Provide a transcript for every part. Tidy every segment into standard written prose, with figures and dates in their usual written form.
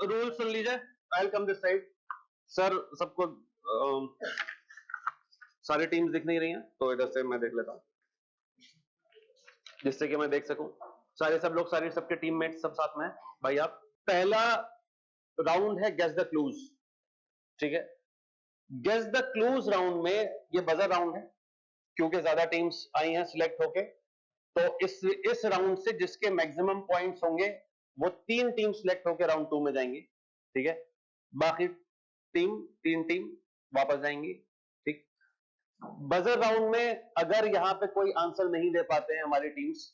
Rule सुन लीजिए, I will come this side. Sir सबको सारी टीम्स दिख नहीं रही हैं, तो इधर से मैं देख लेता हूं जिससे कि मैं देख सकूं सारे सब लोग, सारे सबके टीममेट्स सब साथ में हैं। भाई आप, पहला राउंड है गेस द क्लूज, ठीक है। गेस द क्लूज राउंड में ये बजर राउंड है, क्योंकि ज्यादा टीम्स आई हैं सिलेक्ट होके, तो इस राउंड से जिसके मैक्सिमम पॉइंट्स होंगे वो 3 टीम सिलेक्ट होकर राउंड 2 में जाएंगे, ठीक है। बाकी तीन टीम वापस जाएंगी, ठीक। बजर राउंड में अगर यहां पे कोई आंसर नहीं दे पाते हैं हमारी टीम्स,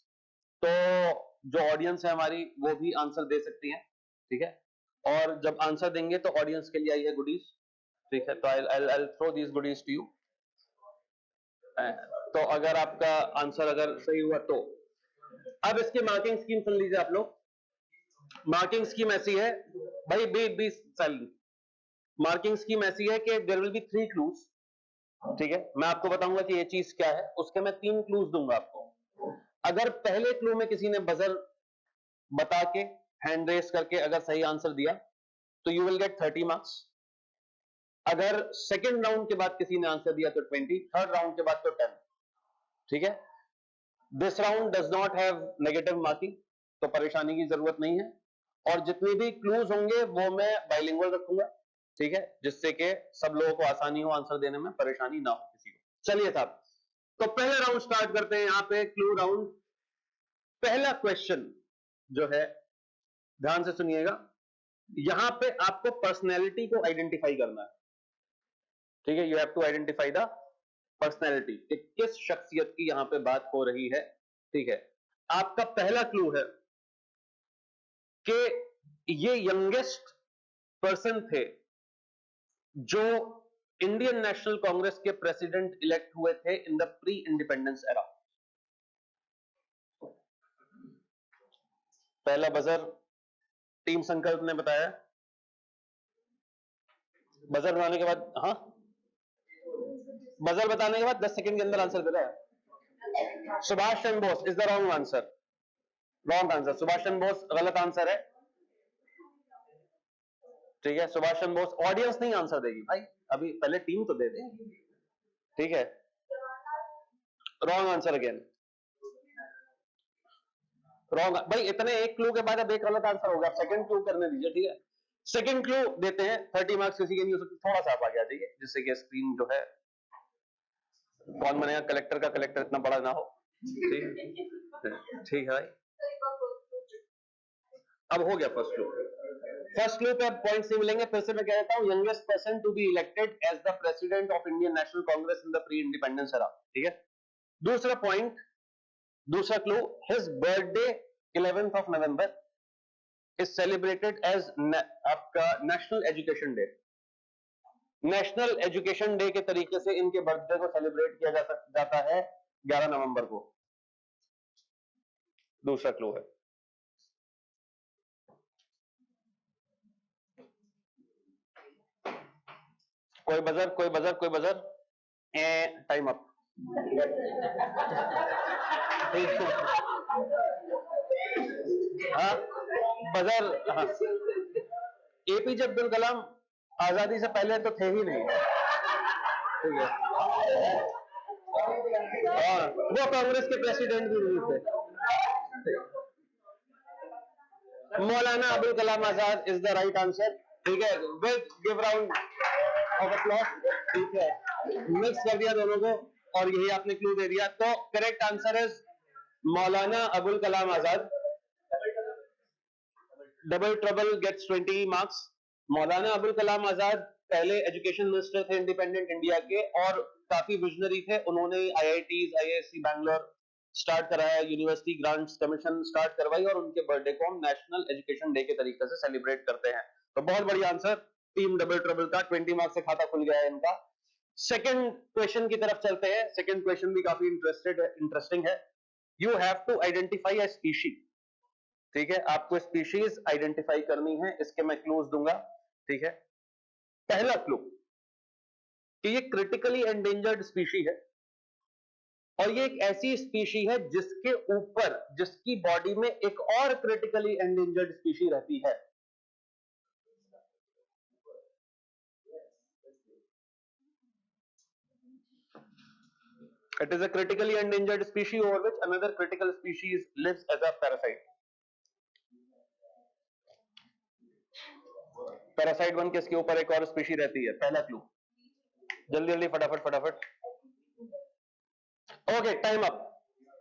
तो जो ऑडियंस है हमारी वो भी आंसर दे सकती है, ठीक है। और जब आंसर देंगे तो ऑडियंस के लिए आई है गुडीज, ठीक है। तो I throw these goodies to you. तो अगर आपका आंसर अगर सही हुआ तो अब इसकी मार्किंग स्कीम सुन लीजिए आप लोग। मार्किंग स्कीम ऐसी है, भाई बी साइलेंट। मार्किंग स्कीम ऐसी है कि देयर विल बी 3 क्लूज, ठीक है। मैं आपको बताऊंगा कि ये चीज क्या है, उसके मैं 3 क्लूज दूंगा आपको। अगर पहले क्लू में किसी ने बजर बता के हैंड रेस करके अगर सही आंसर दिया तो यू विल गेट 30 मार्क्स। अगर सेकेंड राउंड के बाद किसी ने आंसर दिया तो 20, थर्ड राउंड के बाद तो 10, ठीक है। This round does not have negative marking, तो परेशानी की जरूरत नहीं है। और जितनी भी क्लूज होंगे वो मैं बाइलिंगुअल रखूंगा, ठीक है, जिससे कि सब लोगों को आसानी हो आंसर देने में, परेशानी ना हो किसी को। चलिए साहब, तो पहले राउंड स्टार्ट करते हैं। यहां पे क्लू राउंड, पहला क्वेश्चन जो है, ध्यान से सुनिएगा। यहां पे आपको पर्सनैलिटी को आइडेंटिफाई करना है, ठीक है। You have to identify the personality, किस शख्सियत की यहां पे बात हो रही है, ठीक है। आपका पहला क्लू है कि ये यंगेस्ट पर्सन थे जो इंडियन नेशनल कांग्रेस के प्रेसिडेंट इलेक्ट हुए थे इन द प्री इंडिपेंडेंस एरा। पहला बजर टीम संकल्प ने बताया। बजर बनाने के बाद, हाँ, बजर बताने के बाद 10 सेकंड के अंदर आंसर दे रहा है। Subhash Chandra Bose is the wrong answer. Wrong answer, Subhash Chandra Bose गलत आंसर है, ठीक है। सुभाष चंद्र बोस, ऑडियंस नहीं आंसर देगी भाई, अभी पहले टीम तो दे दे, ठीक है। रॉन्ग आंसर अगेन, रॉन्ग भाई। इतने एक क्लू के बाद अब एक गलत आंसर होगा, सेकंड क्लू करने दीजिए, ठीक है। सेकंड क्लू देते हैं, 30 मार्क्स किसी के नहीं हो सकते, थोड़ा सा आप आगे आ जाइए जिससे कि स्क्रीन जो है, कौन बनेगा कलेक्टर का कलेक्टर इतना बड़ा ना हो, ठीक है भाई। अब हो गया फर्स्ट क्लू। फर्स्ट क्लू पे पॉइंट्स नहीं मिलेंगे, फिर से मैं कह देता हूं, youngest person to be elected as the president of Indian National Congress in the pre independence era, ठीक है। दूसरा पॉइंट, दूसरा clue, his birthday 11th of November is celebrated as आपका national education day. National education day के तरीके से इनके birthday को सेलिब्रेट किया जाता है 11 नवंबर को। दूसरा क्लू है। कोई बजर, कोई बजर, कोई बजर, टाइम अप। हाँ, बजर, हाँ। एपीजे अब्दुल कलाम आजादी से पहले तो थे ही नहीं, ठीक है। और वो कांग्रेस के प्रेसिडेंट भी नहीं थे। मौलाना अबुल कलाम आजाद इज द राइट आंसर, ठीक है। With give round of applause, ठीक है। मिक्स कर दिया दोनों को और यही आपने क्लू दे दिया, तो correct answer is Maulana Abul Kalam Azad. Double trouble gets 20 marks. Maulana Abul Kalam Azad पहले एजुकेशन मिनिस्टर थे इंडिपेंडेंट इंडिया के और काफी विजनरी थे। उन्होंने आईआईटीज, आईआईएससी बैंगलोर स्टार्ट कराया, यूनिवर्सिटी ग्रांट्स कमीशन स्टार्ट करवाई और उनके बर्थडे को हम नेशनल एजुकेशन डे के तरीके से सेलिब्रेट करते हैं। तो बहुत बढ़िया आंसर, टीम डबल ट्रबल का 20 मार्क्स से खाता खुल गया है इनका। सेकंड क्वेश्चन की तरफ चलते हैं। सेकंड क्वेश्चन भी काफी इंटरेस्टिंग है। You have to identify a species, ठीक है। आपको स्पीशीज आइडेंटिफाई करनी है, इसके मैं क्लूज दूंगा, ठीक है। पहला क्लू कि ये क्रिटिकली एंडेंजर्ड स्पीशी है और ये एक ऐसी स्पीशी है जिसके ऊपर, जिसकी बॉडी में एक और क्रिटिकली एंडेंजर्ड स्पीशी रहती है। It is a critically endangered species over which another critical species lives as a parasite. Parasite बन के इसके ऊपर एक और स्पीशी रहती है। पहला क्लू, जल्दी जल्दी फटाफट फटाफट। Okay, time up.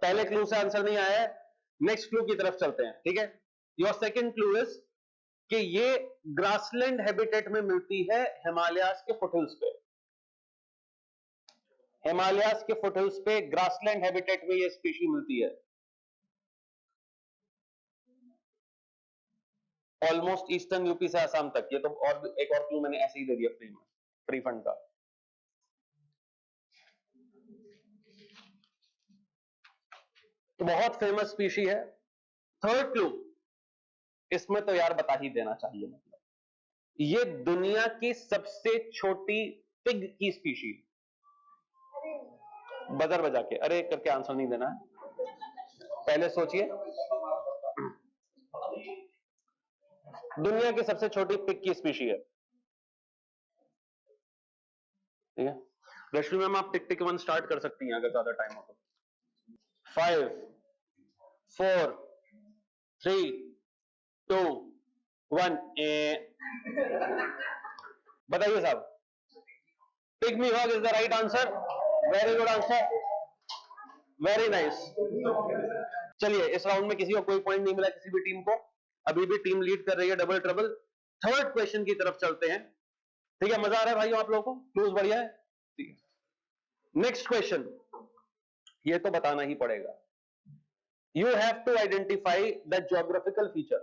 पहले क्लू से आंसर नहीं आया है, नेक्स्ट क्लू की तरफ चलते हैं, ठीक है। योर सेकंड क्लू इज कि ये ग्रासलैंड हैबिटेट में मिलती है हिमालयास के फुटहिल्स पे। हिमालयास के फुटहिल्स पे ग्रासलैंड हैबिटेट में ये स्पीशी मिलती है। ऑलमोस्ट ईस्टर्न यूपी से आसाम तक। ये तो और एक और क्लू मैंने ऐसे ही दे दिया फ्री में, फ्री फंड का। तो बहुत फेमस स्पीशी है। थर्ड क्लू, इसमें तो यार बता ही देना चाहिए, मतलब ये दुनिया की सबसे छोटी पिग की स्पीशी। बजर बजा के अरे करके आंसर नहीं देना है, पहले सोचिए। दुनिया की सबसे छोटी पिग की स्पीशी है, ठीक है। रश्मि मैम आप टिक टिक 1 स्टार्ट कर सकती हैं अगर ज्यादा टाइम हो तो। 5 4 3 2 1। बताइए साहब, pygmy hog is the right answer. Very good answer, very nice. चलिए, इस राउंड में किसी को कोई पॉइंट नहीं मिला, किसी भी टीम को। अभी भी टीम लीड कर रही है, डबल ट्रबल। थर्ड क्वेश्चन की तरफ चलते हैं, ठीक है। मजा आ रहा है भाइयों आप लोगों को? क्लूज बढ़िया है, ठीक है। नेक्स्ट क्वेश्चन, ये तो बताना ही पड़ेगा। You have to identify the geographical feature,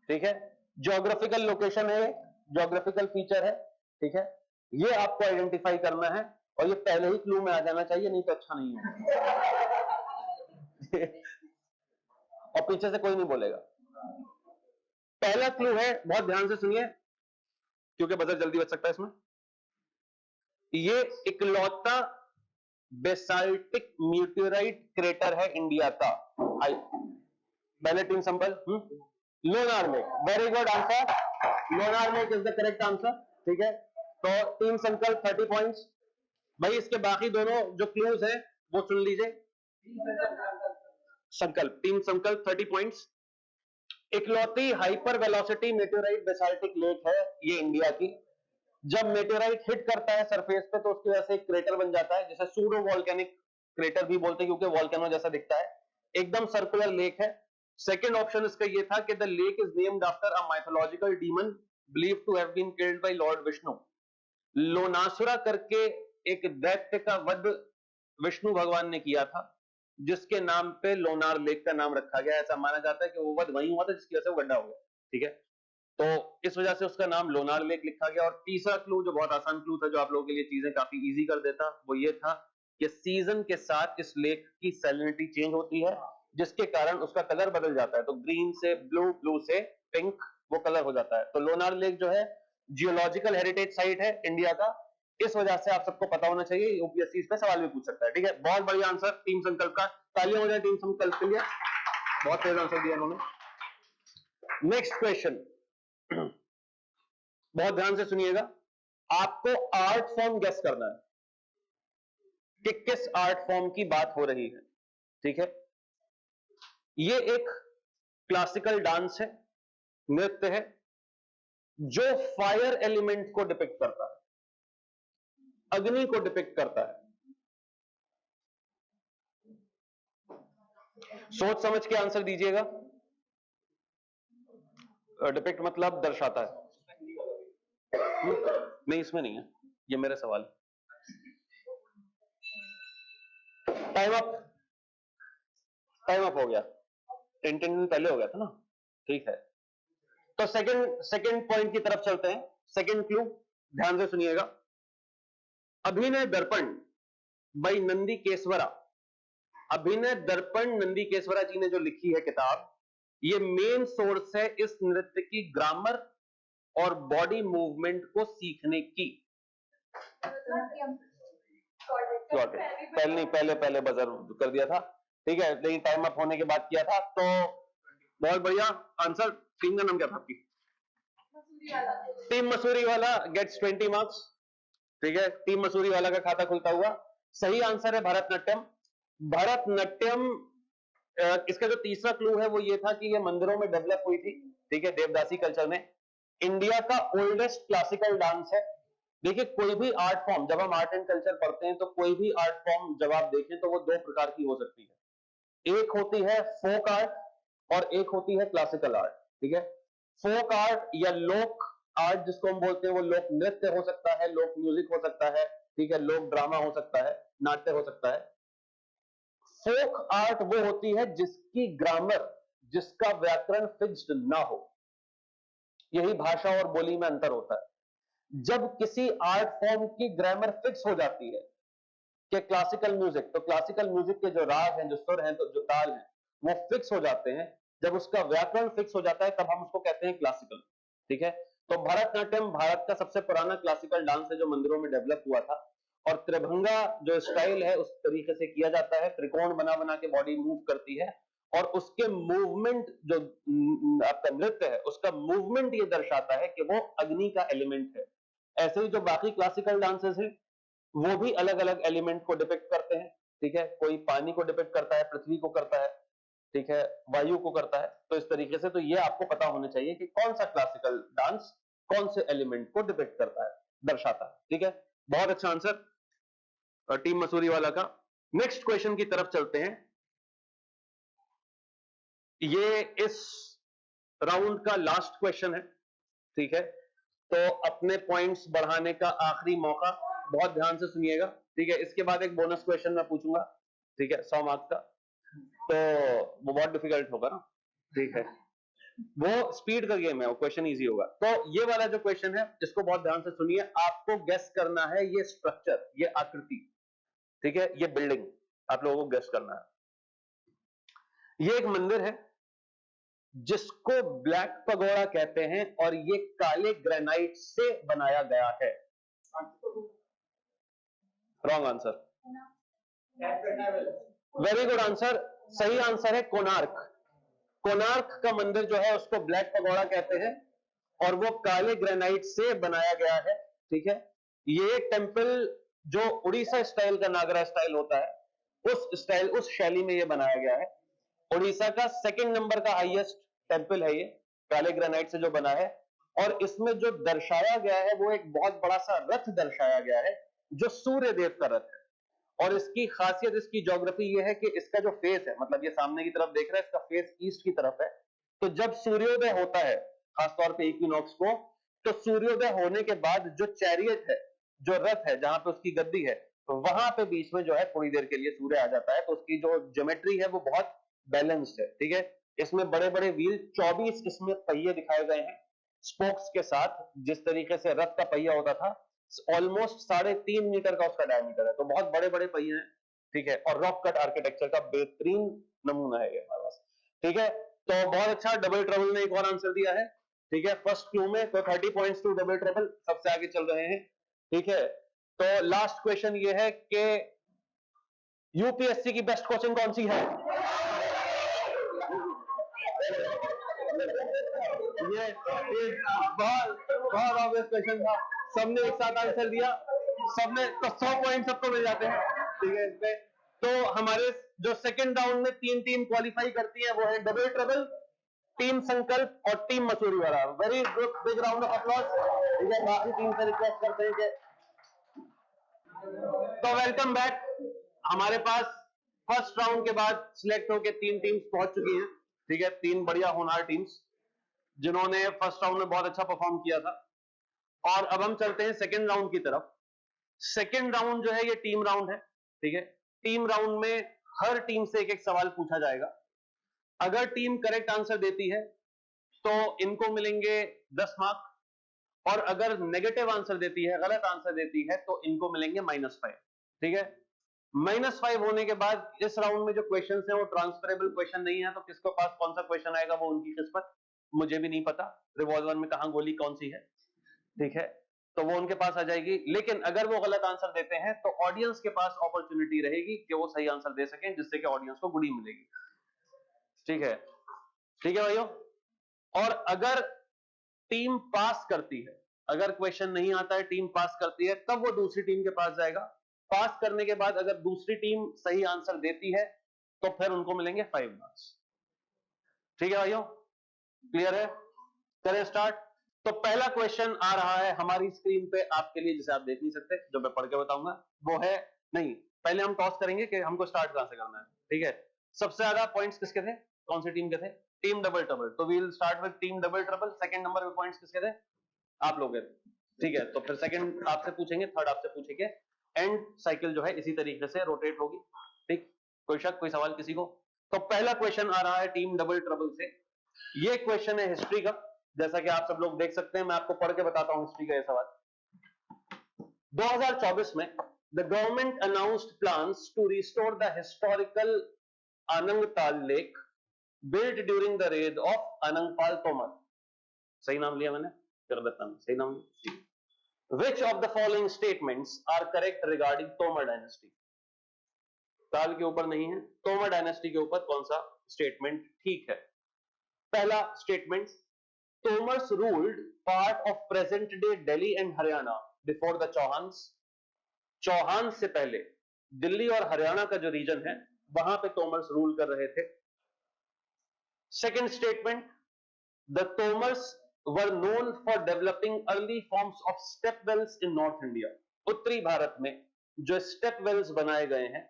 ठीक है। ज्योग्राफिकल लोकेशन है, ज्योग्राफिकल फीचर है, ठीक है। ये आपको आइडेंटिफाई करना है और ये पहले ही क्लू में आ जाना चाहिए, नहीं तो अच्छा नहीं है। और पीछे से कोई नहीं बोलेगा। पहला क्लू है, बहुत ध्यान से सुनिए क्योंकि बजर जल्दी बच सकता है इसमें। ये इकलौता बेसाल्टिक मीटियोराइट क्रेटर है इंडिया का। पहले team Sambal, Lonar lake. Very good answer, Lonar lake is the correct answer, ठीक है। तो टीम संकल्प 30 पॉइंट्स। भाई इसके बाकी दोनों जो क्लूज है वो सुन लीजिए। संकल्प, टीम संकल्प 30 पॉइंट्स। इकलौती hyper velocity meteorite basaltic lake है ये इंडिया की। जब मेटेओराइट हिट करता है सरफेस पे तो उसकी वजह से एक क्रेटर बन जाता है, जिसे सूडो वोल्केनिक क्रेटर भी बोलते हैं क्योंकि वोल्केनो जैसा दिखता है। एकदम सर्कुलर लेक है। सेकंड ऑप्शन इसका ये था कि the lake is named after a mythological demon believed to have been killed by lord Vishnu. Lonasura करके एक दैत्य का वध विष्णु भगवान ने किया था, जिसके नाम पे लोनार लेक का नाम रखा गया। ऐसा माना जाता है कि वो वध वहीं हुआ था जिसकी वजह से वो गड्ढा हो गया, ठीक है। तो इस वजह से उसका नाम लोनार लेक लिखा गया। और तीसरा क्लू जो बहुत आसान क्लू था, जो आप लोगों के लिए चीजें काफी इजी कर देता, वो ये था कि सीजन के साथ इस लेक की सैलिनिटी चेंज होती है, जिसके कारण उसका कलर बदल जाता है। तो ग्रीन से ब्लू, ब्लू से पिंक वो कलर हो जाता है। तो लोनार लेक जो है जियोलॉजिकल हेरिटेज साइट है इंडिया का। इस वजह से आप सबको पता होना चाहिए, यूपीएससी इस पे सवाल भी पूछ सकता है, ठीक है। बहुत बढ़िया आंसर टीम संकल्प का, तालियां हो जाए टीम संकल्प के लिए, बहुत तेज आंसर दिया उन्होंने। नेक्स्ट क्वेश्चन, बहुत ध्यान से सुनिएगा। आपको आर्ट फॉर्म गेस करना है कि किस आर्ट फॉर्म की बात हो रही है, ठीक है। ये एक क्लासिकल डांस है, नृत्य है, जो फायर एलिमेंट को डिपिक्ट करता है, अग्नि को डिपिक्ट करता है। सोच समझ के आंसर दीजिएगा। डिपिक्ट मतलब दर्शाता है। नहीं, इसमें नहीं है, ये मेरा सवाल। टाइम अप, टाइम अप हो गया। 10 दिन पहले हो गया था ना, ठीक है। तो सेकंड पॉइंट की तरफ चलते हैं। सेकंड क्लू ध्यान से सुनिएगा। अभिनय दर्पण बाई नंदी केसवरा, अभिनय दर्पण नंदी केसवरा जी ने जो लिखी है किताब, ये मेन सोर्स है इस नृत्य की ग्रामर और बॉडी मूवमेंट को सीखने की। पहले बजर कर दिया था, ठीक है, लेकिन टाइम अप होने के बाद किया था। तो बहुत बढ़िया आंसर। टीम का नाम क्या था आपकी? टीम मसूरी वाला गेट्स 20 मार्क्स, ठीक है। टीम मसूरी वाला का खाता खुलता हुआ सही आंसर है भरतनाट्यम। भरतनाट्यम, इसका जो तीसरा क्लू है वो ये था कि ये मंदिरों में डेवलप हुई थी, ठीक है, देवदासी कल्चर में। इंडिया का ओल्डेस्ट क्लासिकल डांस है। देखिए कोई भी आर्ट फॉर्म, जब हम आर्ट एंड कल्चर पढ़ते हैं तो कोई भी आर्ट फॉर्म जब आप देखें तो वो दो प्रकार की हो सकती है। एक होती है फोक आर्ट और एक होती है क्लासिकल आर्ट, ठीक है। फोक आर्ट या लोक आर्ट जिसको हम बोलते हैं, वो लोक नृत्य हो सकता है, लोक म्यूजिक हो सकता है, ठीक है, लोक ड्रामा हो सकता है, नाट्य हो सकता है। फोक आर्ट वो होती है जिसकी ग्रामर, जिसका व्याकरण फिक्स्ड ना हो। यही भाषा और बोली में अंतर होता है। जब किसी आर्ट फॉर्म की ग्रामर फिक्स हो जाती है, कि क्लासिकल म्यूजिक, तो क्लासिकल म्यूजिक के जो राग हैं, जो सुर हैं, तो जो ताल हैं, वो फिक्स हो जाते हैं। जब उसका व्याकरण फिक्स हो जाता है तब हम उसको कहते हैं क्लासिकल, ठीक है। तो भरतनाट्यम भारत का सबसे पुराना क्लासिकल डांस है जो मंदिरों में डेवलप हुआ था। और त्रिभंगा जो स्टाइल है उस तरीके से किया जाता है, त्रिकोण बना बना के बॉडी मूव करती है, और उसके मूवमेंट जो आपका नृत्य है उसका मूवमेंट ये दर्शाता है कि वो अग्नि का एलिमेंट है। ऐसे ही जो बाकी क्लासिकल डांसेस हैं वो भी अलग अलग एलिमेंट को डिपिक्ट करते हैं, ठीक है। कोई पानी को डिपिक्ट करता है, पृथ्वी को करता है, ठीक है, वायु को करता है। तो इस तरीके से तो ये आपको पता होना चाहिए कि कौन सा क्लासिकल डांस कौन से एलिमेंट को डिपिक्ट करता है, दर्शाता है, ठीक है। बहुत अच्छा आंसर टीम मसूरी वाला का। नेक्स्ट क्वेश्चन की तरफ चलते हैं। ये इस राउंड का लास्ट क्वेश्चन है, ठीक है। तो अपने पॉइंट्स बढ़ाने का आखिरी मौका, बहुत ध्यान से सुनिएगा, ठीक है। इसके बाद एक बोनस क्वेश्चन मैं पूछूंगा, ठीक है, 100 मार्क्स का, तो वो बहुत डिफिकल्ट होगा ना, ठीक है। वो स्पीड का गेम है, वो क्वेश्चन इजी होगा। तो ये वाला जो क्वेश्चन है इसको बहुत ध्यान से सुनिए। आपको गेस करना है ये स्ट्रक्चर, ये आकृति, ठीक है, ये बिल्डिंग आप लोगों को गेस करना है। ये एक मंदिर है जिसको ब्लैक पगोड़ा कहते हैं और ये काले ग्रेनाइट से बनाया गया है। Wrong answer. Very good answer. सही आंसर है कोणार्क। कोणार्क का मंदिर जो है उसको ब्लैक पगोड़ा कहते हैं और वो काले ग्रेनाइट से बनाया गया है, ठीक है। ये टेंपल जो उड़ीसा स्टाइल का नागरा स्टाइल होता है उस स्टाइल, उस शैली में ये बनाया गया है। उड़ीसा का सेकंड नंबर का हाईएस्ट टेंपल है ये, काले ग्रेनाइट से जो बना है। और इसमें जो दर्शाया गया है वो एक बहुत बड़ा सा रथ दर्शाया गया है जो सूर्य देव का रथ है। और इसकी खासियत, इसकी ज्योग्राफी ये है कि इसका जो फेस है, मतलब ये सामने की तरफ देख रहा है, इसका फेस ईस्ट की तरफ है। तो जब सूर्योदय होता है, खासतौर पे इक्विनॉक्स को, तो सूर्योदय होने के बाद जो चैरियट है, जो रथ है, जहां पे उसकी गद्दी है, तो वहां पे बीच में जो है थोड़ी देर के लिए सूर्य आ जाता है। तो उसकी जो ज्योमेट्री है वो बहुत बैलेंस्ड है, ठीक है। इसमें बड़े बड़े व्हील, 24 इसमें पहिए दिखाए गए हैं स्पोक्स के साथ। जिस तरीके से रथ का पहिया होता था, ऑलमोस्ट 3.5 मीटर का उसका डायमीटर है, तो बहुत बड़े बड़े पहिए हैं, ठीक है। और रॉक कट आर्किटेक्चर का बेहतरीन नमूना है ये हमारे पास, ठीक है। तो बहुत अच्छा, डबल ट्रबल ने एक और आंसर दिया है, ठीक है, फर्स्ट क्लू में। तो 30 पॉइंट्स टू डबल ट्रबल, सबसे आगे चल रहे हैं, ठीक है। तो लास्ट क्वेश्चन ये है कि यूपीएससी की बेस्ट कोचिंग कौन सी है? ये बहुत बहुत ऑब्वियस क्वेश्चन था, सबने एक साथ आंसर दिया, सबने, तो 100 पॉइंट सबको मिल जाते हैं, ठीक है। इसमें तो हमारे जो सेकंड राउंड में 3 टीम क्वालिफाई करती है वो है डबल ट्रबल, टीम संकल्प और टीम मसूरी वाला। Very good, big round of applause, ठीक है। बाकी टीम से रिक्वेस्ट करते हैं कि, तो वेलकम बैक। हमारे पास फर्स्ट राउंड के बाद सिलेक्ट होकर 3 टीम्स पहुंच चुकी हैं, ठीक है, 3 बढ़िया होनहार टीम्स जिन्होंने फर्स्ट राउंड में बहुत अच्छा परफॉर्म किया था। और अब हम चलते हैं सेकेंड राउंड की तरफ। सेकेंड राउंड जो है ये टीम राउंड है, ठीक है। टीम राउंड में हर टीम से एक एक सवाल पूछा जाएगा। अगर टीम करेक्ट आंसर देती है तो इनको मिलेंगे 10 मार्क, और अगर नेगेटिव आंसर देती है, गलत आंसर देती है, तो इनको मिलेंगे -5, ठीक है। -5 होने के बाद इस राउंड में जो क्वेश्चन है वो ट्रांसफरेबल क्वेश्चन नहीं है, तो किसको पास कौन सा क्वेश्चन आएगा वो उनकी किस्मत, मुझे भी नहीं पता। रिवॉल्वर में कहां गोली कौन सी है, ठीक है, तो वो उनके पास आ जाएगी। लेकिन अगर वो गलत आंसर देते हैं तो ऑडियंस के पास अपॉर्चुनिटी रहेगी कि वो सही आंसर दे सकें, जिससे कि ऑडियंस को गुडी मिलेगी, ठीक है, ठीक है भाइयों। और अगर टीम पास करती है, अगर क्वेश्चन नहीं आता है, टीम पास करती है, तब वो दूसरी टीम के पास जाएगा, पास करने के बाद अगर दूसरी टीम सही आंसर देती है तो फिर उनको मिलेंगे 5 मार्क्स। ठीक है भाइयों, क्लियर है? करें स्टार्ट। तो पहला क्वेश्चन आ रहा है हमारी स्क्रीन पे आपके लिए, जिसे आप देख नहीं सकते, जो मैं पढ़ के बताऊंगा वो है, नहीं पहले हम टॉस करेंगे कि हमको स्टार्ट कहां से करना है। ठीक है, सबसे ज्यादा पॉइंट्स किसके थे, कौन सी टीम के थे? Team double trouble. तो we will start with team double trouble. Second number पे पॉइंट्स किसके थे? आप लोग के। ठीक है, तो फिर सेकंड आपसे पूछेंगे, थर्ड आपसे पूछेंगे, एंड साइकिल जो है इसी तरीके से रोटेट होगी। ठीक, कोई शक, कोई सवाल किसी को? तो पहला क्वेश्चन आ रहा है टीम डबल ट्रबल से। ये क्वेश्चन है हिस्ट्री का, जैसा कि आप सब लोग देख सकते हैं। मैं आपको पढ़ के बताता हूं हिस्ट्री का ये सवाल। 2024 में the government announced plans to restore the historical Anangtal lake built during the रेड ऑफ अनंगपाल तोमर। सही नाम लिया मैंने, सही नाम लिया। Which of the following statements are correct regarding Tomar dynasty? ताल के ऊपर नहीं है, तोमर डायनेस्टी के ऊपर कौन सा स्टेटमेंट ठीक है? पहला statement, Tomars ruled part of present day Delhi and Haryana before the Chauhans. Chauhan से पहले दिल्ली और हरियाणा का जो रीजन है वहां पे तोमर्स रूल कर रहे थे। Second statement, the Tomars were known for developing early forms of step wells in North India। उत्तरी भारत में जो स्टेप वेल्स बनाए गए हैं,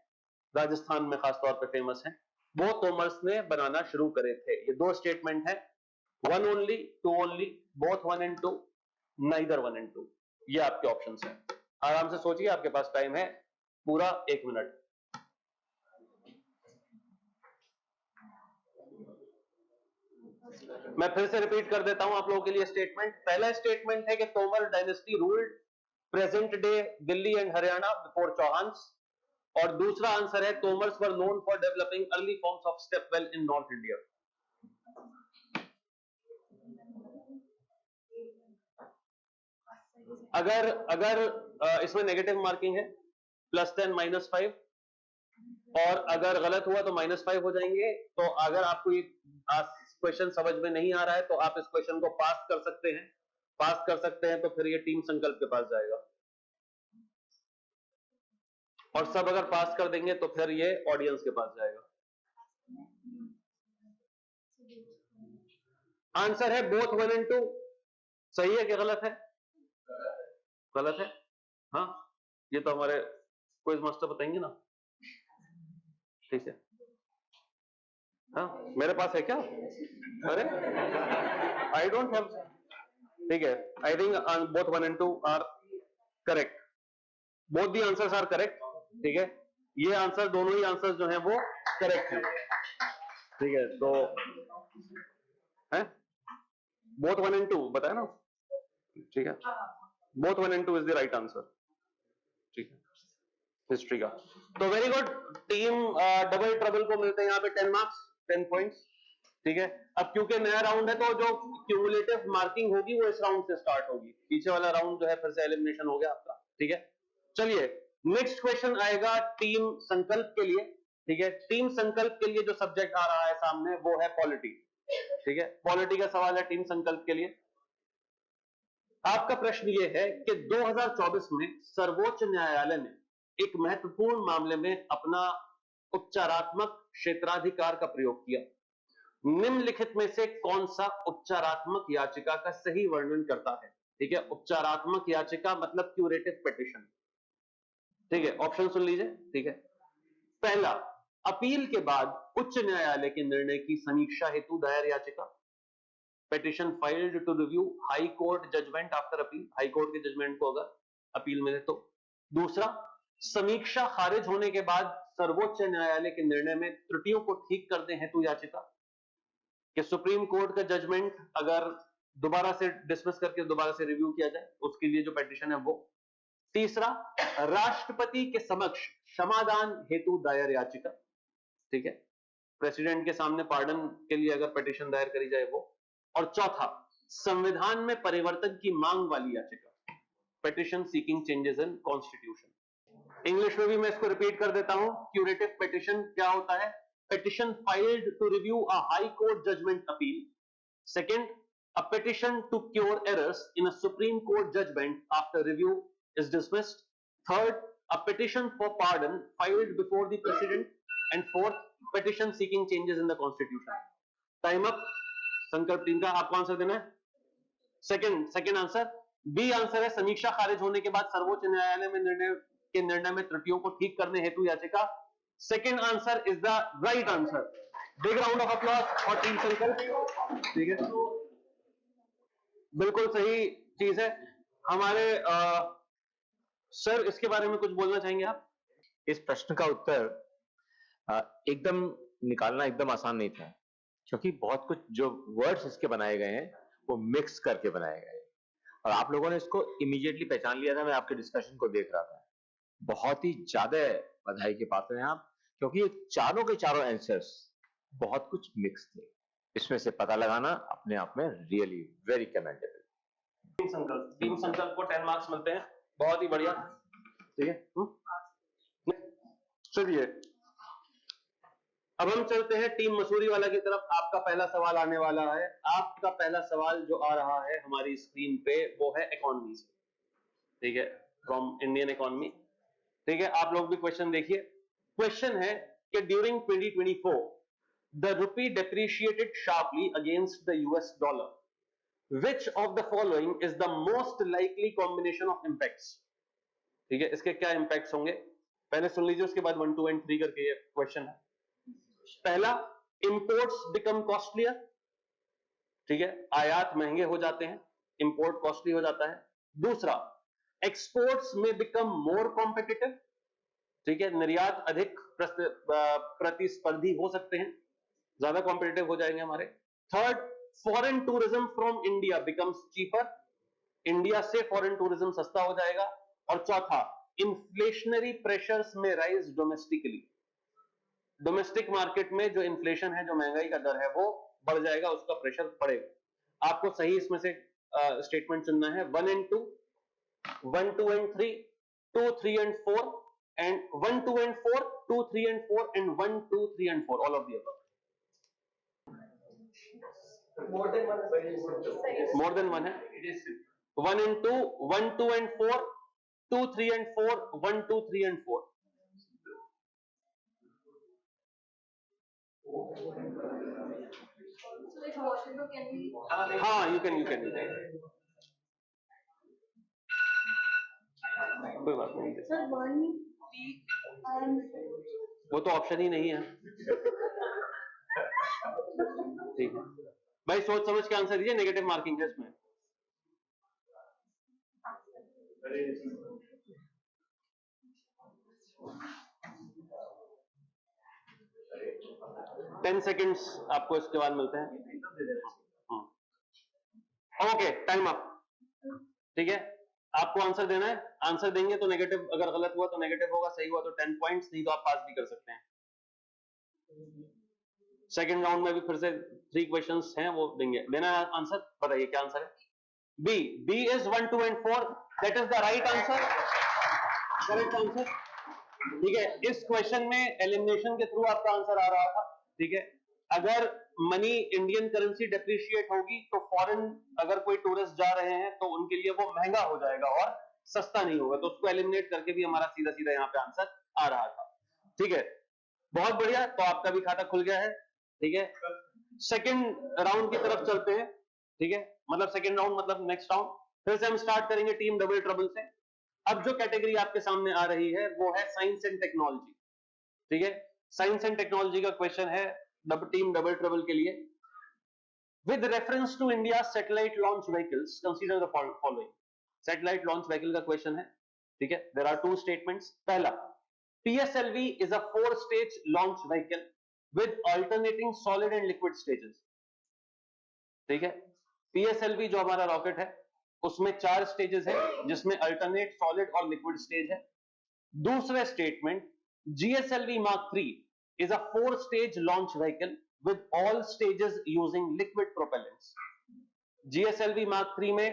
राजस्थान में खासतौर पे फेमस हैं, वो तोमर्स ने बनाना शुरू करे थे। ये दो स्टेटमेंट है, one only, two only, both one and two, neither one and two. ये आपके ऑप्शंस हैं। आराम से सोचिए, आपके पास टाइम है पूरा 1 मिनट। मैं फिर से रिपीट कर देता हूं आप लोगों के लिए स्टेटमेंट। पहला स्टेटमेंट है कि Tomar dynasty ruled present day Delhi and Haryana before Chauhans, और दूसरा आंसर है Tomars were known for developing early forms of stepwell in north India. अगर अगर इसमें नेगेटिव मार्किंग है, +10 -5, और अगर गलत हुआ तो -5 हो जाएंगे। तो अगर आपको ये क्वेश्चन समझ में नहीं आ रहा है तो आप इस क्वेश्चन को पास कर सकते हैं। पास कर सकते हैं तो फिर ये टीम संकल्प के पास जाएगा, और सब अगर पास कर देंगे तो फिर ये ऑडियंस के पास जाएगा। आंसर है बोथ 1 एंड 2। सही है कि गलत है? गलत है। हाँ, ये तो हमारे क्विज मास्टर बताएंगे ना। ठीक है, हाँ मेरे पास है क्या? अरे आई डोंट हैव। ठीक है, I think both 1 and 2 are correct. Both the answers are correct. ठीक है, ये आंसर, दोनों ही आंसर्स जो हैं वो करेक्ट हैं। ठीक है, तो है बोथ 1 एंड 2 बताया ना। ठीक है, both 1 and 2 is the right answer. ठीक है, हिस्ट्री का। तो very good, team double trouble को मिलते हैं यहाँ पे 10 मार्क्स, 10 पॉइंट्स। ठीक है, अब क्योंकि नया राउंड है तो जो क्यूमुलेटिव मार्किंग होगी वो इस राउंड से स्टार्ट होगी। पीछे वाला राउंड जो है फिर से एलिमिनेशन हो गया आपका। ठीक है, चलिए नेक्स्ट क्वेश्चन आएगा टीम संकल्प के लिए। ठीक है, टीम संकल्प के लिए जो सब्जेक्ट आ रहा है सामने वो है पॉलिटी। ठीक है, पॉलिटी का सवाल है टीम संकल्प के लिए। आपका प्रश्न ये है कि 2024 में सर्वोच्च न्यायालय ने एक महत्वपूर्ण मामले में अपना उपचारात्मक क्षेत्राधिकार का प्रयोग किया। निम्नलिखित में से कौन सा उपचारात्मक याचिका का सही वर्णन करता है? ठीक है, उपचारात्मक याचिका मतलब क्यूरेटिव पिटीशन। ठीक है, ऑप्शन सुन लीजिए। ठीक है, पहला, अपील के बाद उच्च न्यायालय के निर्णय की समीक्षा हेतु दायर याचिका, petition filed to review high court judgment after appeal, high court के जजमेंट को अगर अपील में है तो। दूसरा, समीक्षा खारिज होने के बाद सर्वोच्च न्यायालय के निर्णय में त्रुटियों को ठीक कर दे हेतु याचिका, कि सुप्रीम कोर्ट का जजमेंट अगर दोबारा से डिसमिस करके दोबारा से रिव्यू किया जाए, उसके लिए जो पिटीशन है वो। तीसरा, राष्ट्रपति के समक्ष क्षमादान हेतु दायर याचिका। ठीक है, प्रेसिडेंट के सामने पार्डन के लिए अगर पिटीशन दायर करी जाए वो। और चौथा, संविधान में परिवर्तन की मांग वाली याचिका, petition seeking changes in constitution. English में भी मैं इसको रिपीट कर देता हूं। क्यूरेटिव पिटीशन क्या होता है? Petition filed to review a high court judgment appeal. Second, a petition to cure errors in a Supreme Court judgment after review is dismissed. Third, a petition for pardon filed before the president, and fourth, petition seeking changes in the constitution. Time up. संकल्प team का आपको answer देना है. Second answer. B answer है समीक्षा खारिज होने के बाद सर्वोच्च न्यायालय में निर्णय में त्रुटियों को ठीक करने हेतु याचिका. Second answer is the right answer. Big round of applause for team संकल्प. ठीक है, बिल्कुल सही चीज है. हमारे सर इसके बारे में कुछ बोलना चाहेंगे आप? इस प्रश्न का उत्तर एकदम निकालना एकदम आसान नहीं था, क्योंकि बहुत कुछ जो वर्ड्स इसके बनाए गए हैं वो मिक्स करके बनाए गए हैं, और आप लोगों ने इसको इमीडिएटली पहचान लिया था. मैं आपके डिस्कशन को देख रहा था. बहुत ही ज्यादा बधाई के पात्र हैं आप, क्योंकि चारों के चारों आंसर्स बहुत कुछ मिक्स थे. इसमें से पता लगाना अपने आप में रियली वेरी कमेंडेबल. टीम संकल्प को 10 मार्क्स मिलते हैं. बहुत ही बढ़िया. ठीक है, चलिए अब हम चलते हैं टीम मसूरी वाला की तरफ. आपका पहला सवाल आने वाला है. आपका पहला सवाल जो आ रहा है हमारी स्क्रीन पे वो है इकोनॉमी से. ठीक है, फ्रॉम इंडियन इकोनॉमी. ठीक है, आप लोग भी क्वेश्चन देखिए. क्वेश्चन है कि during 2024 the rupee depreciated sharply against the US dollar. Which of the following is the most likely combination of impacts? ठीक है, इसके क्या impacts होंगे पहले सुन लीजिए, उसके बाद 1, 2 and 3 करके ये क्वेश्चन है. पहला, imports become costlier. ठीक है, आयात महंगे हो जाते हैं, import costly हो जाता है. दूसरा, exports may become more competitive. ठीक है, निर्यात अधिक प्रतिस्पर्धी हो सकते हैं, ज्यादा कॉम्पिटिटिव हो जाएंगे हमारे. Third, foreign tourism from India becomes cheaper. India से फॉरेन टूरिज्म सस्ता हो जाएगा. और चौथा, इन्फ्लेशनरी प्रेशर्स में राइज डोमेस्टिकली. डोमेस्टिक मार्केट में जो इन्फ्लेशन है, जो महंगाई का दर है, वो बढ़ जाएगा, उसका प्रेशर पड़ेगा. आपको सही इसमें से स्टेटमेंट चुनना है. 1 and 2, 1, 2 and 3, 2, 3 and 4, and 1, 2 and 4, 2, 3 and 4, and 1, 2, 3 and 4, all of the above. More than one है. 1 and 2, 1, 2 and 4, 2, 3 and 4, 1, 2, 3 and 4. हाँ, you can. कोई बात नहीं. वो तो ऑप्शन ही नहीं है. ठीक है भाई, सोच समझ के आंसर दीजिए. नेगेटिव मार्किंग है इसमें. टेन सेकेंड्स आपको इसके बाद मिलते हैं. Okay, time up. ठीक है, आपको आंसर देना है. आंसर देंगे तो नेगेटिव, अगर गलत हुआ तो नेगेटिव होगा, सही हुआ तो 10 पॉइंट्स, नहीं तो आप पास भी कर सकते हैं. सेकंड राउंड में भी फिर से 3 क्वेश्चंस हैं, वो देंगे. देना आंसर. बताइए क्या आंसर है. B is 1, 2 and 4. That is the right answer, correct answer. ठीक है, इस क्वेश्चन में एलिमिनेशन के थ्रू आपका आंसर आ रहा था. ठीक है, अगर मनी इंडियन करेंसी डेप्रिशिएट होगी तो फॉरेन अगर कोई टूरिस्ट जा रहे हैं तो उनके लिए वो महंगा हो जाएगा और सस्ता नहीं होगा, तो उसको एलिमिनेट करके भी हमारा सीधा सीधा यहाँ पे आंसर आ रहा था. ठीक है, बहुत बढ़िया. तो आपका भी खाता खुल गया है. ठीक है, सेकंड राउंड की तरफ चलते हैं. ठीक है, मतलब सेकंड राउंड मतलब नेक्स्ट राउंड. फिर से हम स्टार्ट करेंगे टीम डबल ट्रबल से. अब जो कैटेगरी आपके सामने आ रही है वो है साइंस एंड टेक्नोलॉजी. ठीक है, साइंस एंड टेक्नोलॉजी का क्वेश्चन है टीम डबल ट्रबल के लिए. With reference to India satellite launch vehicles consider the following. Satellite launch vehicle का क्वेश्चन है. ठीक है, देयर आर 2 स्टेटमेंट्स. पहला, PSLV is a 4-stage launch vehicle with alternating solid and liquid stages. ठीक है, PSLV जो हमारा रॉकेट है उसमें 4 स्टेजेस है, जिसमें अल्टरनेट, सॉलिड और लिक्विड स्टेज है. दूसरा statement, GSLV Mark III is a 4-stage launch vehicle with all stages using liquid propellants. GSLV Mark III में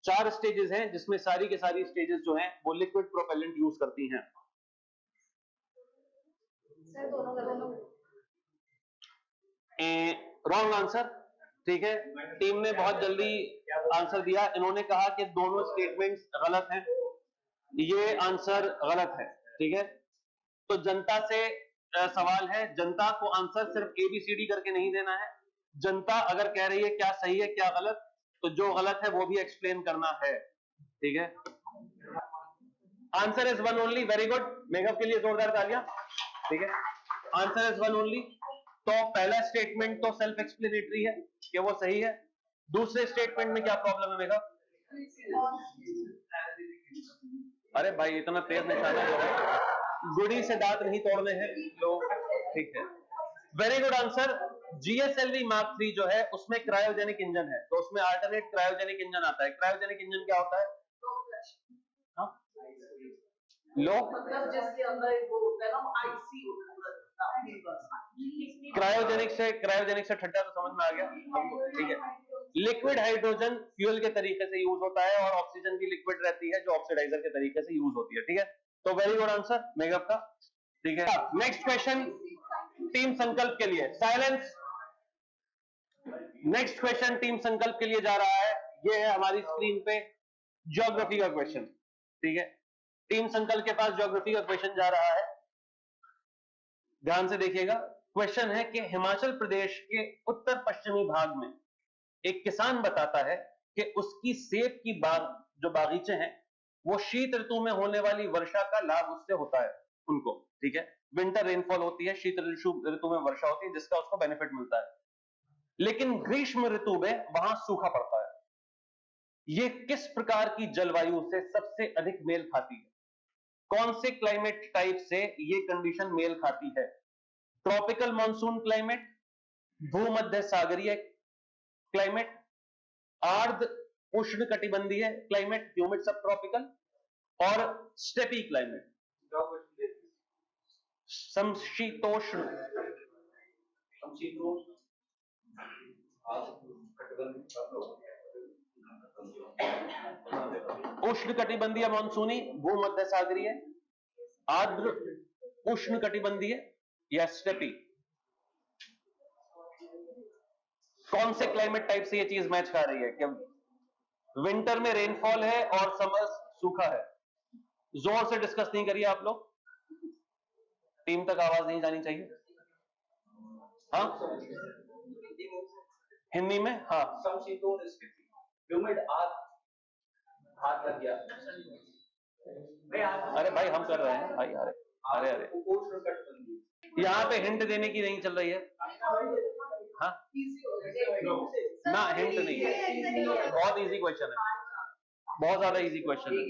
4 स्टेजेस हैं, जिसमें सारी के सारी स्टेजेस जो हैं वो लिक्विड प्रोपेलेंट यूज करती हैं. Wrong answer. ठीक है, टीम ने बहुत जल्दी आंसर दिया. इन्होंने कहा कि दोनों स्टेटमेंट्स गलत हैं. ये आंसर गलत है, ठीक है। तो जनता से सवाल है, जनता को आंसर सिर्फ ABCD करके नहीं देना है। जनता अगर कह रही है क्या सही है क्या गलत, तो जो गलत है वो भी एक्सप्लेन करना है, ठीक है। Answer is one only, very good, makeup के लिए जोरदार तालियां, ठीक है। Answer is one only. तो पहला स्टेटमेंट तो सेल्फ एक्सप्लेनेटरी है कि वो सही है। दूसरे स्टेटमेंट में क्या प्रॉब्लम है मेकअप? अरे भाई इतना तेज निशाना जो है, गुड़ी से दांत नहीं तोड़ने हैं लोग, ठीक है। Very good answer. GSLV Mark 3 जो है उसमें क्रायोजेनिक इंजन है, तो उसमें अल्टरनेट क्रायोजेनिक इंजन आता है। क्रायोजेनिक इंजन क्या होता है? हाँ? लो मतलब जिसके अंदर वो होता है ना, आईसी क्रायोजेनिक से ठंडा तो समझ में आ गया, ठीक है। लिक्विड हाइड्रोजन फ्यूल के तरीके से यूज होता है और ऑक्सीजन भी लिक्विड रहती है जो ऑक्सीडाइजर के तरीके से यूज होती है, ठीक है। तो वेरी गुड आंसर मेकअप का, ठीक है। नेक्स्ट क्वेश्चन टीम संकल्प के लिए, साइलेंस। नेक्स्ट क्वेश्चन टीम संकल्प के लिए जा रहा है, ये है हमारी स्क्रीन पे ज्योग्राफी का क्वेश्चन, ठीक है। टीम संकल्प के पास ज्योग्राफी का क्वेश्चन जा रहा है, ध्यान से देखिएगा। क्वेश्चन है कि हिमाचल प्रदेश के उत्तर पश्चिमी भाग में एक किसान बताता है कि उसकी सेब की जो बागीचे हैं वो शीत ऋतु में होने वाली वर्षा का लाभ उससे होता है उनको, ठीक है। विंटर रेनफॉल होती है, शीत ऋतु में वर्षा होती है जिसका उसको बेनिफिट मिलता है, लेकिन ग्रीष्म ऋतु में वहां सूखा पड़ता है। ये किस प्रकार की जलवायु से सबसे अधिक मेल खाती है? कौन से क्लाइमेट टाइप से ये कंडीशन मेल खाती है? ट्रॉपिकल मॉनसून क्लाइमेट, भूमध्य सागरीय क्लाइमेट, आर्द्र उष्ण कटिबंधीय क्लाइमेट ह्यूमिड सब ट्रॉपिकल, और स्टेपी क्लाइमेट समशीतोष्ण। उष्ण कटिबंधीय मानसूनी, भूमध्य सागरीय, आर्द्र उष्ण कटिबंधीय या स्टेपी। कौन से क्लाइमेट टाइप से ये चीज मैच कर रही है कि विंटर में रेनफॉल है और समर सूखा है? जोर से डिस्कस नहीं करिए आप लोग, टीम तक आवाज नहीं जानी चाहिए। हाँ हिंदी में, हाँ हाथ लग गया। अरे भाई हम कर रहे हैं भाई, अरे अरे यहाँ पे हिंट देने की नहीं चल रही है, हाँ ना हिंट नहीं है, बहुत इजी क्वेश्चन है, बहुत ज्यादा इजी क्वेश्चन है।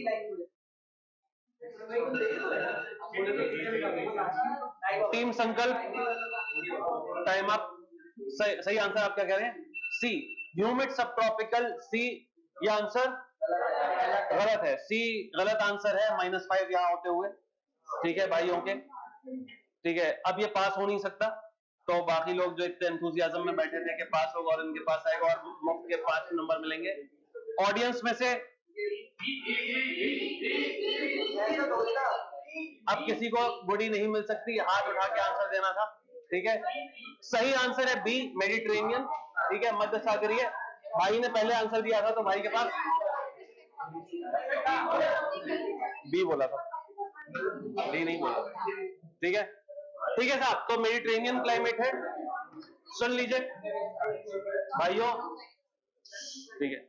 टीम संकल्प टाइम अप। सही आंसर आप क्या कह रहे हैं? सी ह्यूमिड सब ट्रॉपिकल, सी ये आंसर गलत है, सी गलत आंसर है। -5 यहां होते हुए, ठीक है भाइयों के, ठीक है। अब ये पास हो नहीं सकता, तो बाकी लोग जो इतने एंथुसियाज्म में बैठे थे कि पास होगा और इनके पास आएगा और मुफ्त के 5 नंबर मिलेंगे, ऑडियंस में से अब किसी को गुड़ी नहीं मिल सकती, हाथ उठा के आंसर देना था, ठीक है। सही आंसर है बी मेडिटेरेनियन, ठीक है, मध्य सागरीय। भाई ने पहले आंसर दिया था तो भाई के पास बी बोला था, डी नहीं बोला, ठीक है, ठीक है साहब। तो मेडिटेरेनियन क्लाइमेट है, सुन लीजिए भाइयों, ठीक है।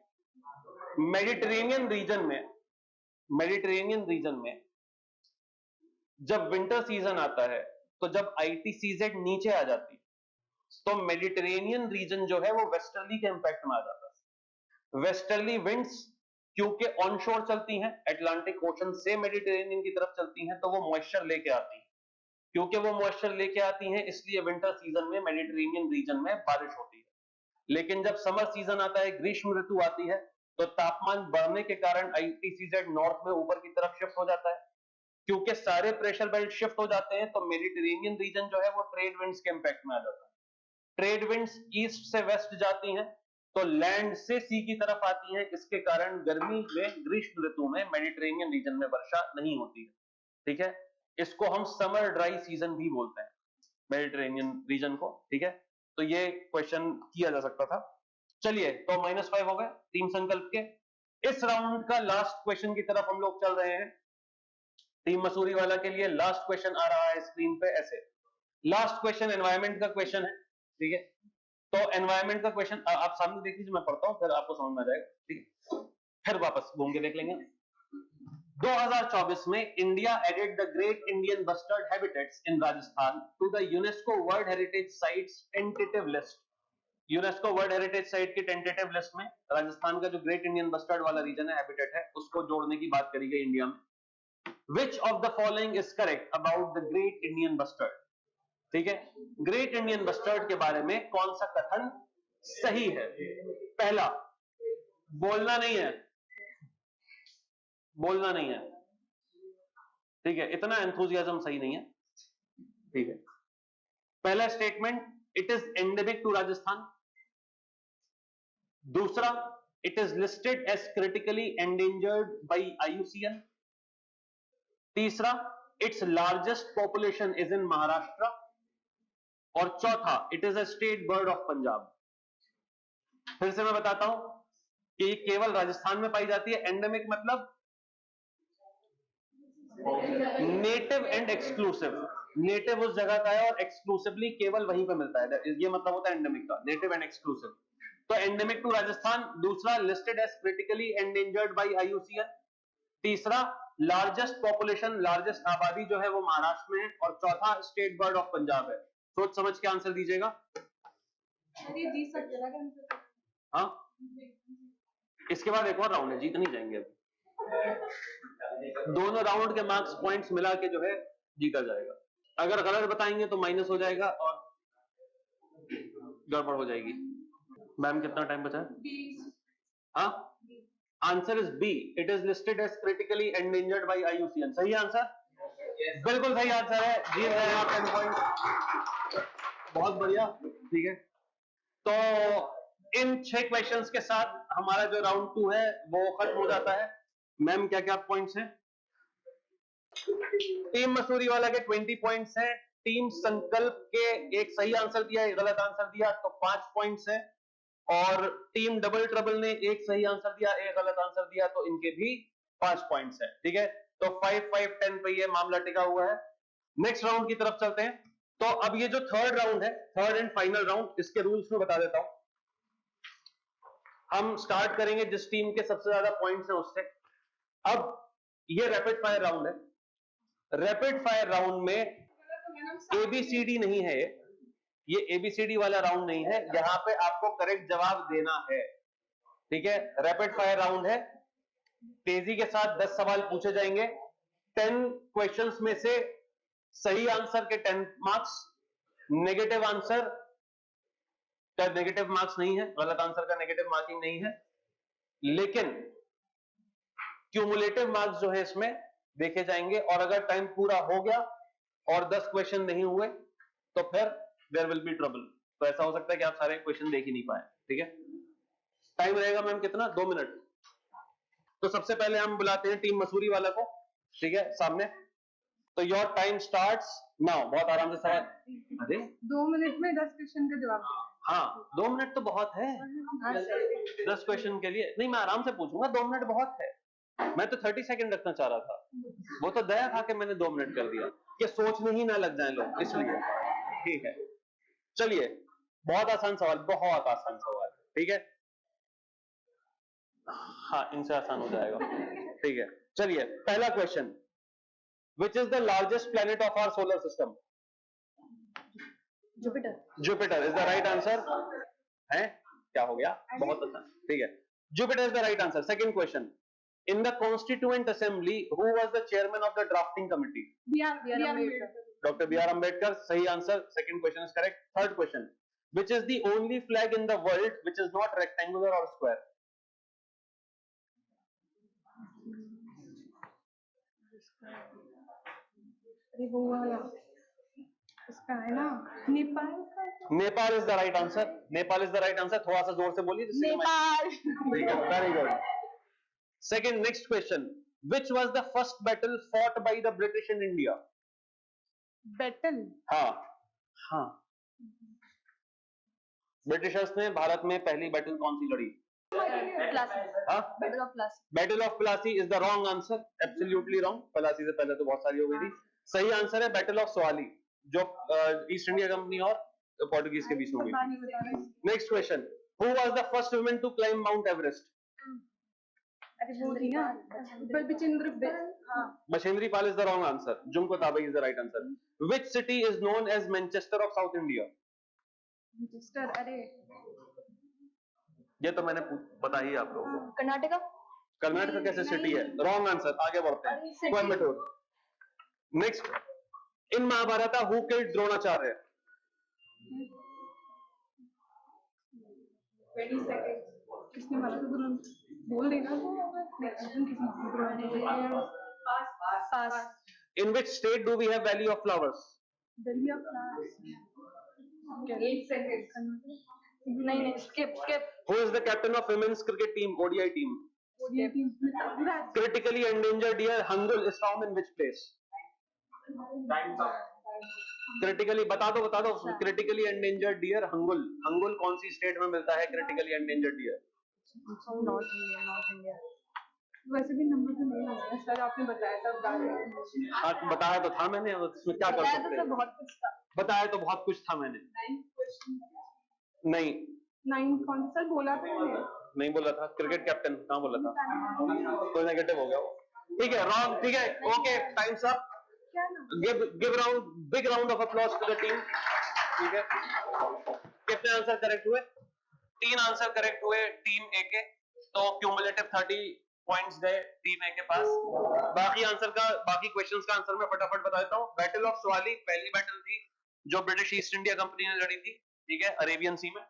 मेडिटेरेनियन रीजन में जब विंटर सीजन आता है, तो जब ITCZ नीचे आ जाती है, तो मेडिटेरेनियन रीजन जो है वो वेस्टर्ली के इंपैक्ट में आ जाता है। वेस्टर्ली विंड्स क्योंकि ऑनशोर चलती हैं, अटलांटिक ओशन से मेडिटेरेनियन की तरफ चलती हैं, तो वो मॉइस्चर लेके आती हैं। क्योंकि वो मॉइस्चर लेके आती हैं, इसलिए विंटर सीजन में मेडिटेरेनियन रीजन में बारिश होती है। लेकिन जब समर सीजन आता है, ग्रीष्म ऋतु आती है, तो तापमान बढ़ने के कारण ITCZ नॉर्थ में ऊपर की तरफ शिफ्ट हो जाता है। क्योंकि सारे प्रेशर बेल्ट शिफ्ट हो जाते हैं, तो मेडिटेरेनियन रीजन जो है वो ट्रेड विंड्स के इंपैक्ट में आ जाता है। ट्रेड विंड्स ईस्ट से वेस्ट जाती हैं, तो लैंड से सी की तरफ आती हैं, इसके कारण गर्मी में, ग्रीष्म ऋतु में मेडिटेरेनियन रीजन में वर्षा नहीं होती है, ठीक है। इसको हम समर ड्राई सीजन भी बोलते हैं, मेडिटेरेनियन रीजन को, ठीक है। तो ये क्वेश्चन किया जा सकता था। चलिए, तो -5 हो गए टीम संकल्प के। इस राउंड का लास्ट क्वेश्चन की तरफ हम लोग चल रहे हैं। टीम मसूरी वाला के लिए लास्ट क्वेश्चन आ रहा है स्क्रीन पे ऐसे। लास्ट क्वेश्चन एनवायरमेंट का क्वेश्चन है, ठीक है। तो एनवायरमेंट का क्वेश्चन आप सामने देख लीजिए, मैं पढ़ता हूं फिर आपको समझ में आ जाएगा, ठीक है। फिर वापस घूम के देख लेंगे। 2024 में India added the great Indian bustard habitats in Rajasthan to the UNESCO world heritage sites tentative list. UNESCO world heritage site की टेंटेटिव लिस्ट में राजस्थान का जो ग्रेट इंडियन बस्टर्ड वाला रीजन है, हैबिटेट है, उसको जोड़ने की बात करी गई इंडिया में। Which of the following is correct about the Great Indian Bustard? ठीक है, ग्रेट इंडियन बस्टर्ड के बारे में कौन सा कथन सही है? पहला, बोलना नहीं है, बोलना नहीं है, ठीक है, इतना एंथुजियाज्म सही नहीं है, ठीक है। पहला statement, it is endemic to Rajasthan. दूसरा, it is listed as critically endangered by IUCN। तीसरा, its largest population is in Maharashtra. और चौथा, it is a state bird of Punjab. फिर से मैं बताता हूं कि ये केवल राजस्थान में पाई जाती है। एंडेमिक मतलब नेटिव एंड एक्सक्लूसिव। नेटिव उस जगह का है और एक्सक्लूसिवली केवल वहीं पे मिलता है, ये मतलब होता है एंडेमिक का, नेटिव एंड एक्सक्लूसिव। तो एंडेमिक टू राजस्थान। दूसरा, listed as critically endangered by IUCN। तीसरा, लार्जेस्ट पॉपुलेशन, लार्जेस्ट आबादी जो है वो महाराष्ट्र में है। और चौथा, स्टेट बर्ड ऑफ पंजाब है। सोच समझ के आंसर दीजिएगा। हाँ, इसके बाद एक और राउंड है, जीत नहीं जाएंगे अभी। दोनों राउंड के मार्क्स पॉइंट्स मिला के जो है जीता जाएगा। अगर गलत बताएंगे तो माइनस हो जाएगा और गड़बड़ हो जाएगी। मैम कितना टाइम बचा है? हाँ, answer is B, it is listed as critically endangered by IUCN। सही आंसर, बिल्कुल सही आंसर है, जीत रहे हैं आप 10 पॉइंट। बहुत बढ़िया, ठीक है। तो इन 6 क्वेश्चंस के साथ हमारा जो राउंड 2 है वो खत्म हो जाता है। मैम क्या क्या पॉइंट्स हैं? टीम मसूरी वाला के 20 पॉइंट्स हैं। टीम संकल्प के एक सही आंसर दिया, एक गलत आंसर दिया तो 5 पॉइंट्स हैं। और टीम डबल ट्रबल ने एक सही आंसर दिया, एक गलत आंसर दिया तो इनके भी 5 पॉइंट्स हैं, ठीक है। तो 5, 5, 10 पे ये मामला टिका हुआ है। नेक्स्ट राउंड की तरफ चलते हैं। तो अब ये जो थर्ड राउंड है, थर्ड एंड फाइनल राउंड, इसके रूल्स में बता देता हूं। हम स्टार्ट करेंगे जिस टीम के सबसे ज्यादा पॉइंट्स हैं उससे। अब ये रैपिड फायर राउंड है। रैपिड फायर राउंड में ABCD नहीं है, ये ABCD वाला राउंड नहीं है। यहां पे आपको करेक्ट जवाब देना है, ठीक है। रैपिड फायर राउंड है, तेजी के साथ 10 सवाल पूछे जाएंगे। 10 क्वेश्चंस में से सही आंसर के 10 मार्क्स, नेगेटिव आंसर का नेगेटिव मार्क्स नहीं है, गलत आंसर का नेगेटिव मार्किंग नहीं है, लेकिन क्यूमुलेटिव मार्क्स जो है इसमें देखे जाएंगे। और अगर टाइम पूरा हो गया और 10 क्वेश्चन नहीं हुए तो फिर देयर विल बी ट्रबल। तो ऐसा हो सकता है कि आप सारे क्वेश्चन देख ही नहीं पाए, ठीक है। टाइम रहेगा मैम कितना? 2 मिनट। तो सबसे पहले हम बुलाते हैं टीम मसूरी वाला को, ठीक है, सामने। तो योर टाइम स्टार्ट्स नाउ। बहुत आराम से सवाल। अरे 2 मिनट में 10 क्वेश्चन का जवाब दें। हाँ, 2 मिनट तो बहुत है 10 क्वेश्चन के लिए। नहीं, मैं आराम से पूछूंगा, 2 मिनट बहुत है। मैं तो 30 सेकंड रखना चाह रहा था, वो तो दया खा के मैंने 2 मिनट कर दिया कि सोचने ही ना लग जाए लोग, इसलिए। ठीक है, चलिए, बहुत आसान सवाल, बहुत आसान सवाल, ठीक है। हाँ, इनसे आसान हो जाएगा, ठीक है। चलिए, पहला question, which is the largest planet of our solar system? Jupiter. Jupiter is the right answer है। क्या हो गया? बहुत आसान, ठीक है। Jupiter is the right answer. Second question, in the constituent assembly who was the chairman of the drafting committee? Dr. B.R. Ambedkar. सही answer, second question is correct. Third question, which is the only flag in the world which is not rectangular or square? अरे वो वाला इसका है ना, नेपाल का। Nepal is the right answer. Nepal is the right answer. थोड़ा सा जोर से बोलिए जिससे नेपाल। ठीक है, very good. Second, next question, which was the first battle fought by the British in India? Battle. हाँ, हाँ, ब्रिटिशर्स ने भारत में पहली बैटल कौन सी लड़ी? Plassey. हाँ, Battle of Plassey. Battle of Plassey is the wrong answer, absolutely wrong. Plassey से पहले तो बहुत सारी हो गई थी। सही आंसर है बैटल ऑफ स्वाली, जो ईस्ट इंडिया कंपनी और पोर्टुगीज के बीच में हुई पता थी। नहीं बता रहे। Next question, who was the first woman to climb Mount Everest? अरे वो थी ना बिचिंद्र हाँ Bachendri Pal is the wrong answer, Junko Tabei is the right answer. Which city is known as Manchester of south India? Manchester, अरे ये तो मैंने बता ही आप लोगों को। कर्नाटका. कर्नाटक कैसे सिटी है? रॉन्ग आंसर, आगे बढ़ते हैं। अरे, city. Coimbatore. Next, in Mahabharata who killed Dronacharya? 20 second किसने मारा था तुरंत बोल देना नहीं अर्जुन किसने मारा pass in which state do we have valley of flowers? Delhi of class 8 second नहीं, skip. Who is the captain of women's cricket team, ODI team? ODI team Virat critically endangered deer hangul is found in which place? Critically बता दो critically endangered deer hangul कौन सी state में मिलता है critically endangered deer? North India. वैसे भी number तो नहीं आया सर, आपने बताया था बता रहे हैं। हाँ, बताया तो था मैंने, उसमें क्या कर बताया सकते तो हैं? बहुत कुछ था. बताया तो बहुत कुछ था मैंने। नहीं 9 कौन सा बोला था मैंने? नहीं बोला था, क्रिकेट कैप्टन कहाँ बोला था? कोई नेगेटिव हो गया वो। ठीक है, रॉन्ग। ठीक है, ओके, टाइम्स अप। क्या ना give round, big round of applause to the team. ठीक है, कितने आंसर करेक्ट हुए? 3 आंसर करेक्ट हुए टीम ए के, तो क्यूमुलेटिव 30 पॉइंट्स गए टीम ए के पास। बाकी क्वेश्चंस का आंसर मैं फटाफट बता देता हूँ। बैटल ऑफ स्वाली पहली बैटल थी जो ब्रिटिश ईस्ट इंडिया कंपनी ने लड़ी थी, ठीक है, अरेबियन सी में।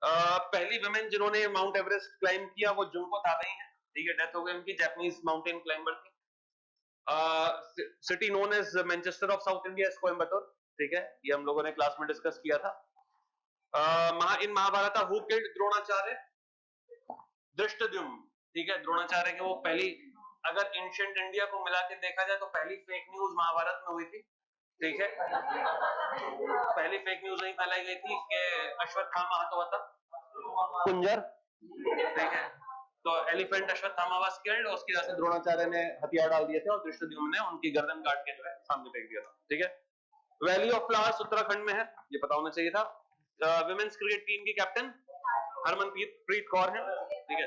पहली वुमेन जिन्होंने माउंट एवरेस्ट क्लाइम किया वो जुंको ताबेई है, ठीक है, डेथ हो गई उनकी, जापानीज माउंटेन क्लाइंबर थी। City known as Manchester of south India, Coimbatore, ठीक है, ये हम लोगों ने क्लास में डिस्कस किया था। इन महाभारत हु किल्ड द्रोणाचार्य? धृष्टद्युम्न, ठीक है, द्रोणाचार्य के वो पहली, अगर एंशिएंट इंडिया को मिला के देखा जाए तो पहली फेक न्यूज महाभारत में हुई थी, ठीक है। पहली फेक न्यूज नहीं फैलाई गई थी कि अश्वत्थामा हतोहता कुंजर, ठीक है, तो एलिफेंट अश्वत्थामा वाज किल्ड, उसकी वजह से द्रोणाचार्य ने हथियार डाल दिए थे और धृष्टद्युम्न ने उनकी गर्दन काट के जो है सामने फेंक दिया था, ठीक है। वैली ऑफ फ्लावर्स उत्तराखंड में है, ये पता होना चाहिए था। विमेंस क्रिकेट टीम की कैप्टन हरमनप्रीत कौर है, ठीक है।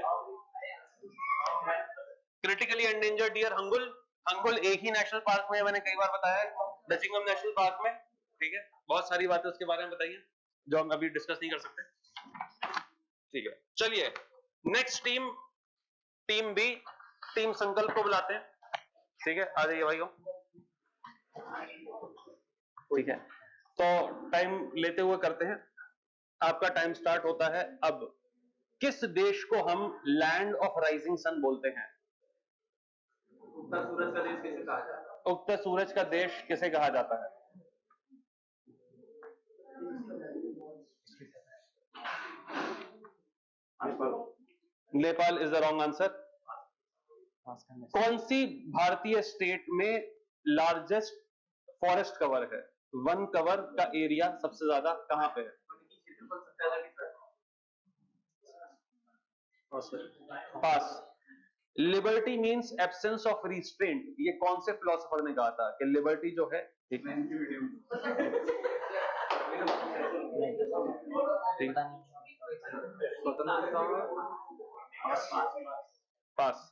क्रिटिकली एंडेंजर्ड डियर हंगुल एक ही नेशनल पार्क में है, मैंने कई बार बताया है, डचिंगम नेशनल पार्क में, ठीक है। बहुत सारी बातें उसके बारे में बताइए जो हम अभी डिस्कस नहीं कर सकते, ठीक है। चलिए नेक्स्ट टीम बी, टीम संकल्प को बुलाते हैं, ठीक है, आ जाइए भाइयों, ठीक है। तो टाइम लेते हुए करते हैं, आपका टाइम स्टार्ट होता है अब। किस देश को हम लैंड ऑफ राइजिंग सन बोलते हैं? उत्तर सूरज का देश किसे कहा जाता है? उत्तर सूरज का देश किसे कहा जाता है? Nepal is the wrong answer. कौन सी भारतीय स्टेट में लार्जेस्ट फॉरेस्ट कवर है, वन कवर का एरिया सबसे ज्यादा कहां पे है? Pass. Liberty means absence of restraint, ये कौन से फिलोसोफर ने कहा था कि लिबर्टी जो है, ठीक पास।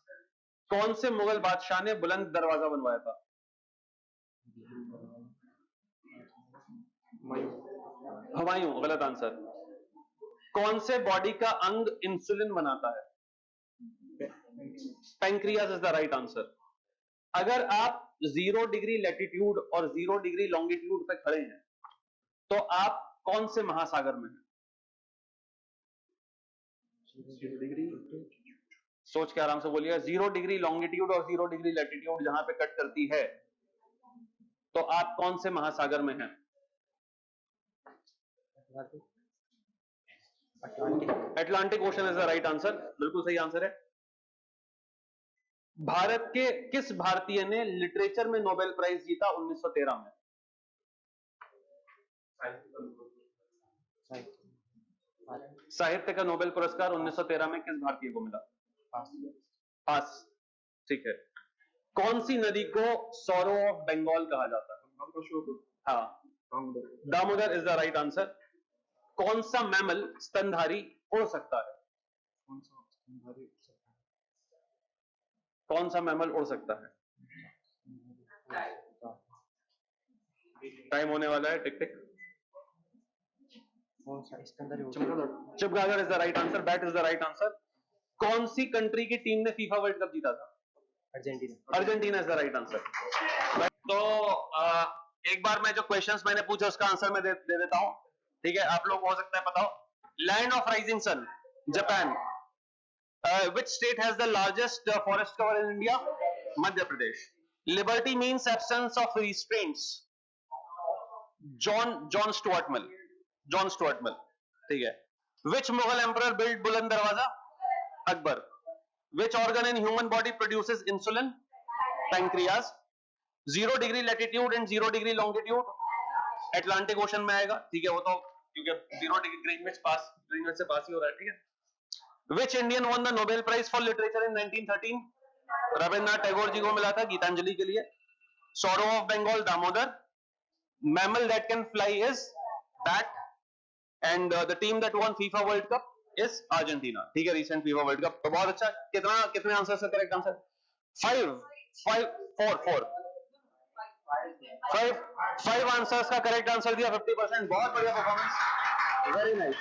कौन से मुगल बादशाह ने बुलंद दरवाजा बनवाया था? हुमायूं, गलत आंसर। कौन से बॉडी का अंग इंसुलिन बनाता है? Pancreas is the right answer. अगर आप 0 डिग्री लैटिट्यूड और 0 डिग्री लॉन्गिट्यूड पे खड़े हैं तो आप कौन से महासागर में हैं? सोच के आराम से बोलिएगा। 0 डिग्री लॉन्गिट्यूड और 0 डिग्री लैटिट्यूड जहां पे कट करती है तो आप कौन से महासागर में हैं? Atlantic ocean is the right answer, बिल्कुल सही आंसर है। भारत के किस भारतीय ने लिटरेचर में नोबेल प्राइज जीता 1913 में? साहित्य का नोबेल पुरस्कार 1913 में किस भारतीय को मिला? पास। ठीक है। कौन सी नदी को सौरो ऑफ बंगाल कहा जाता है? हाँ, Damodar is the right answer. कौन सा मैमल स्तनधारी उड़ सकता है? कौन सा मैमल उड़ सकता है? टाइम होने वाला है, टिक टिक। चमगादड़ is the right answer. Bat is the right answer. कौन सी कंट्री की टीम ने फीफा वर्ल्ड कप जीता था? Argentina. Argentina is the right answer. तो एक बार मैं जो क्वेश्चंस मैंने पूछे उसका आंसर मैं दे देता हूं, ठीक है? आप लोग हो सकता है पता हो। Land of rising sun, Japan. Which state has the largest forest cover in India? Madhya Pradesh. Liberty means absence of restraints. John Stuart Mill. John Stuart Mill. ठीक है। Which Mughal emperor built बुलंद दरवाजा? Akbar. Which organ in human body produces insulin? Pancreas. 0 degree latitude and 0 degree longitude. Atlantic Ocean में आएगा, ठीक है? वो तो क्योंकि 0 डिग्री ग्रीनविच से पास ही हो रहा है, ठीक है? Which Indian won the Nobel Prize for Literature in 1913? Rabindranath Tagore ji को मिला था गीतांजलि के लिए। Sorrow of Bengal Damodar. Mammal that can fly is bat, and the team that won FIFA World Cup is Argentina. ठीक है, recent FIFA World Cup। तो बहुत अच्छा। कितने आंसर है करेक्ट आंसर? 5 आंसर्स का करेक्ट आंसर दिया, 50%। बहुत बढ़िया परफॉर्मेंस, वेरी नाइस,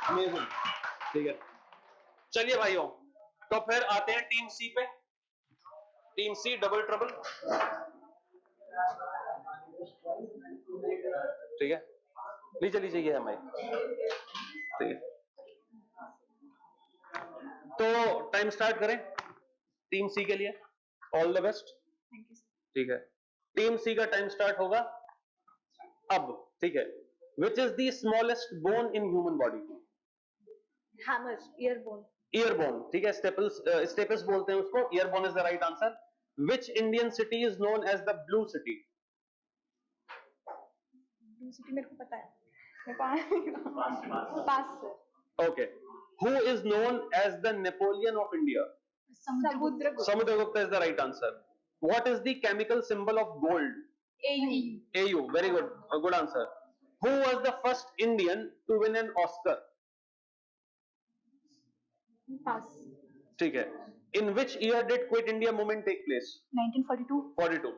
अमेजिंग। ठीक है, चलिए भाइयों, तो फिर आते हैं टीम सी पे। टीम सी, डबल ट्रबल। ठीक है, लीजिए ये है भाई। ठीक है, तो टाइम स्टार्ट करें टीम सी के लिए। All the best. ठीक है, टीम सी का टाइम स्टार्ट होगा अब। ठीक है, which is the smallest bone in human body? Hammer, ear bone. Ear bone. ठीक है, स्टेपस बोलते हैं उसको। Ear bone is the right answer. Which Indian city is known as the blue city? Blue city मेरे को पता है। Pass. Okay. Who is known as the Napoleon of India? Samudragupta. Samudragupta is the right answer. What is the chemical symbol of gold? AU. AU, very good, a good answer. Who was the first Indian to win an Oscar? पास। ठीक है। In which year did Quit India movement take place? 1942. 42.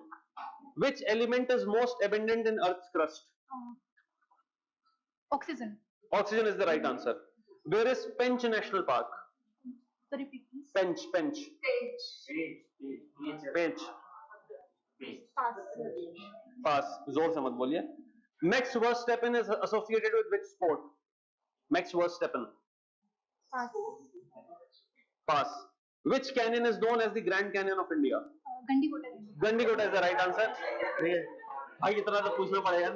Which element is most abundant in Earth's crust? Oxygen. Oxygen is the right answer. Where is Pench National Park? Sorry, please. Pench. Pass. जोर से मत बोलिए। Max Verstappen is associated with which sport? Max Verstappen. Pass. Which canyon is known as the Grand Canyon of India? Gandikota is the right answer. ठीक है, आगे इतना तो पूछना पड़ेगा।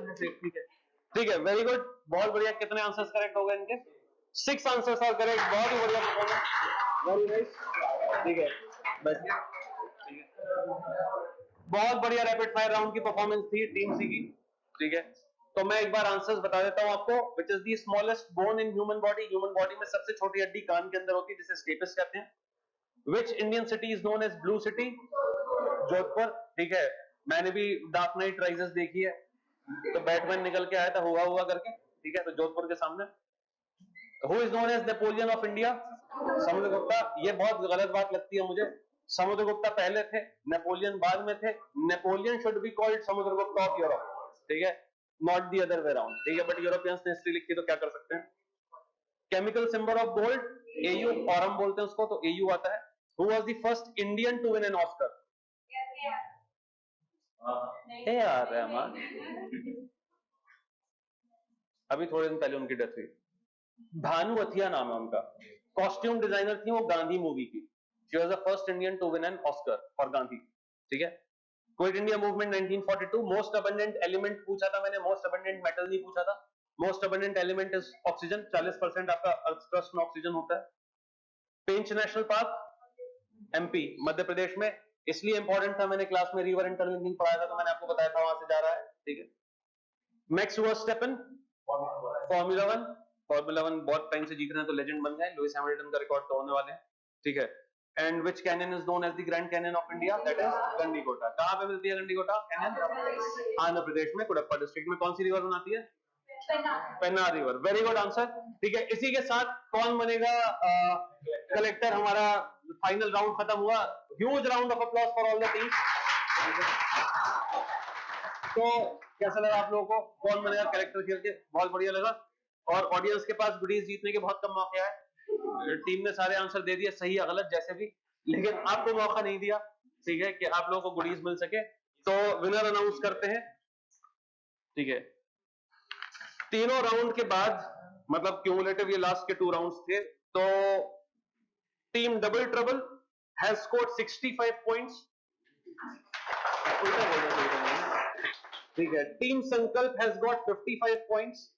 ठीक है, वेरी गुड, बहुत बढ़िया। कितने आंसर्स करेक्ट हो गए इनके? 6 आंसर्स आर करेक्ट। बहुत ही बढ़िया परफॉर्मेंस, वेरी नाइस। ठीक है, बस बहुत बढ़िया रैपिड फायर राउंड की परफॉर्मेंस थी टीम सी की। ठीक है, तो मैं एक बार आंसर्स बता देता हूं आपको। विच is the smallest bone in human body? Human body में सबसे छोटी हड्डी कान के अंदर होती है, जिसे स्टेपस कहते हैं। Which Indian city is known as blue city? Jodhpur. ठीक है, मैंने भी डार्क नाइट राइजेस देखी है, तो बैटमैन निकल के आया था हुआ करके। ठीक है, तो जोधपुर के सामने। Who is known as Napoleon of India? Samudragupta. ये बहुत गलत बात लगती है मुझे। समुद्रगुप्ता पहले थे, नेपोलियन बाद में थे। Napoleon should be called Samudragupta of Europe, ठीक है, not the other way around. ठीक है, बट यूरोपियंस ने हिस्ट्री लिखी तो क्या कर सकते हैं। Chemical symbol of gold AU, aurum बोलते हैं उसको, तो AU आता है। Who was the first Indian to win an Oscar? AR Rahman. अभी थोड़े दिन पहले उनकी डेथ हुई। भानु अथिया नाम है उनका। कॉस्ट्यूम डिजाइनर थी वो गांधी मूवी की। She was the first Indian to win an Oscar for Gandhi. ठीक है, quit India movement 1942। Most abundant element पूछा था मैंने, मोस्ट अबंडेंट मेटल नहीं पूछा था। Most abundant element is oxygen. 40% आपका अर्थ क्रस्ट में ऑक्सीजन होता है। Pench national park MP Madhya Pradesh में, इसलिए इंपॉर्टेंट था, मैंने क्लास में रिवर इंटरलिंकिंग पढ़ाया था, तो मैंने आपको बताया था वहां से जा रहा है। ठीक है, मैक्स वर्स्टैपेन फॉर्मूला 1, फॉर्मूला 1 बहुत टाइम से जीत रहे हैं तो लेजेंड बन गए, लुइस हैमिल्टन का रिकॉर्ड तोड़ने वाले हैं, ठीक है। And which canyon is known as the grand canyon of India, that is Gandikota. कहां पे मिलती है गंडीकोटा कैनियन? आंध्र प्रदेश में कुडप्पा डिस्ट्रिक्ट में। कौन सी रिवर बनाती है? पेन्ना रिवर। वेरी गुड आंसर, ठीक है। इसी के साथ कौन बनेगा कलेक्टर? हमारा फाइनल राउंड खत्म हुआ। Huge round of applause for all the teams. तो कैसा लगा आप लोगों को? कौन बनेगा कलेक्टर खेल के? बहुत बढ़िया लगा। और ऑडियंस के पास गुडीज जीतने के बहुत कम मौके आए। टीम ने सारे आंसर दे दिए, सही या गलत जैसे भी, लेकिन आपको मौका नहीं दिया, ठीक है, कि आप लोगों को गुडीज मिल सके। तो विनर अनाउंस करते हैं, ठीक है। तीनों राउंड के बाद, मतलब क्यूमुलेटिव ये लास्ट के 2 राउंड्स थे, तो team double trouble has scored 65 points, ठीक है। Team Sankalp has got 55 points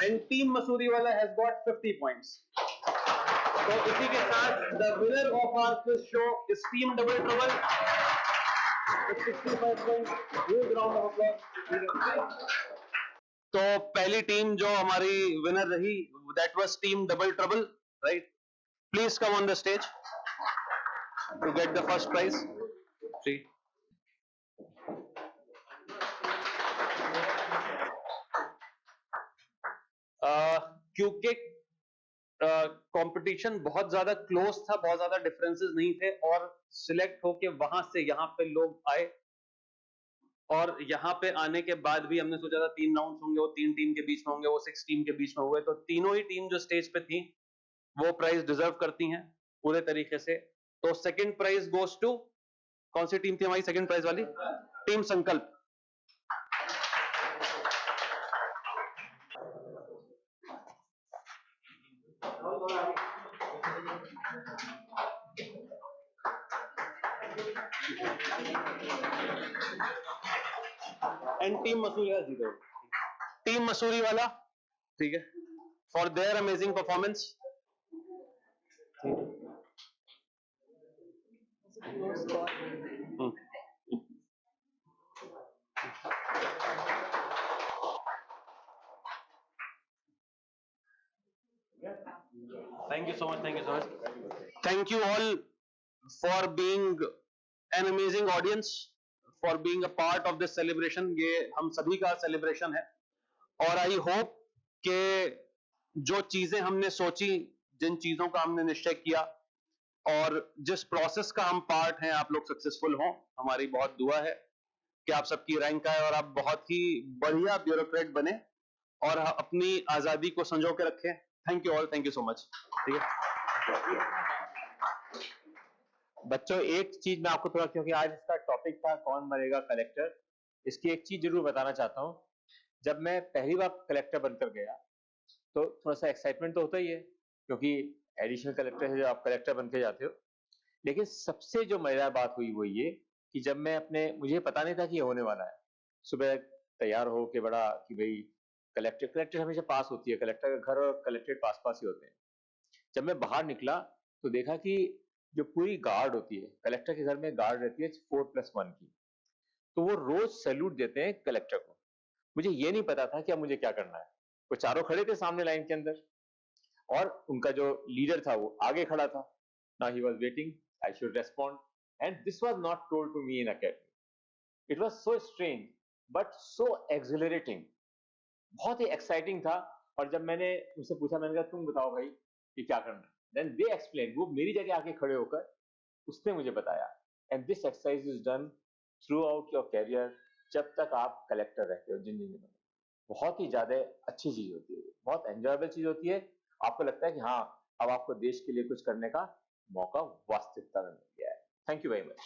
and team Mussoorie वाला हैज गॉट 50 पॉइंट्स। तो इसी के साथ the winner of our quiz show is team double trouble 65 points. Huge round of applause. तो पहली टीम जो हमारी विनर रही, that was team double trouble, right? Please come on the stage to get the first prize. क्योंकि competition बहुत ज्यादा close था, बहुत ज्यादा डिफरेंसेस नहीं थे, और सिलेक्ट होके वहां से यहाँ पे लोग आए, और यहाँ पे आने के बाद भी हमने सोचा था 3 राउंड्स होंगे, वो 3 टीम के बीच में होंगे, वो 6 टीम के बीच में हुए। तो तीनों ही टीम जो स्टेज पे थी वो प्राइज डिजर्व करती हैं पूरे तरीके से। तो सेकंड प्राइज गोज टू, कौन सी टीम थी हमारी सेकंड प्राइज वाली? टीम संकल्प। एंड टीम मसूरी वाला जीरो, टीम मसूरी वाला, ठीक है, for their amazing performance. Thank you so much. Thank you so much. Thank you all for being an amazing audience, for being a part of this celebration. ये हम सभी का celebration है, और I hope कि जो चीजें हमने सोची, जिन चीजों का हमने निश्चय किया, और जिस प्रोसेस का हम पार्ट हैं, आप लोग सक्सेसफुल हों। हमारी बहुत दुआ है कि आप सबकी रैंक आए और आप बहुत ही बढ़िया ब्यूरोक्रेट बने और अपनी आजादी को संजो के रखें। Thank you all, thank you so much, ठीक है। बच्चों, एक चीज मैं आपको थोड़ा, क्योंकि आज इसका टॉपिक था कौन बनेगा कलेक्टर, इसकी एक चीज जरूर बताना चाहता हूँ। जब मैं पहली बार कलेक्टर बनकर गया तो थोड़ा सा एक्साइटमेंट तो होता ही है, क्योंकि एडिशनल कलेक्टर से जब आप कलेक्टर बन के जाते हो। लेकिन सबसे जो मजेदार बात हुई वो ये कि जब मैं मुझे पता नहीं था कि ये होने वाला है। सुबह तैयार हो के बड़ा कि भाई कलेक्टर हमेशा पास होती है, कलेक्टर का घर और कलेक्ट्रेट पास पास ही होते हैं। जब मैं बाहर निकला तो देखा कि जो पूरी गार्ड होती है, कलेक्टर के घर में गार्ड रहती है 4+1 की, तो वो रोज सैल्यूट देते हैं कलेक्टर को। मुझे ये नहीं पता था कि अब मुझे क्या करना है। वो चारों खड़े थे सामने लाइन के अंदर, और उनका जो लीडर था वो आगे खड़ा था। Now he was waiting I should respond, and this was not told to me in academy. It was so strange but so accelerating, बहुत ही एक्साइटिंग था। और जब मैंने उनसे पूछा, मैंने कहा तुम बताओ भाई कि क्या करना है, देन दे एक्सप्लेन, वो मेरी जगह आके खड़े होकर उसने मुझे बताया। And this exercise is done throughout your career, जब तक आप कलेक्टर रहते हो, जिन दिनों में। बहुत ही ज्यादा अच्छी चीज होती है, बहुत एंजॉयबल चीज होती है। आपको लगता है कि हाँ, अब आपको देश के लिए कुछ करने का मौका वास्तविकता में मिल गया है। Thank you very much.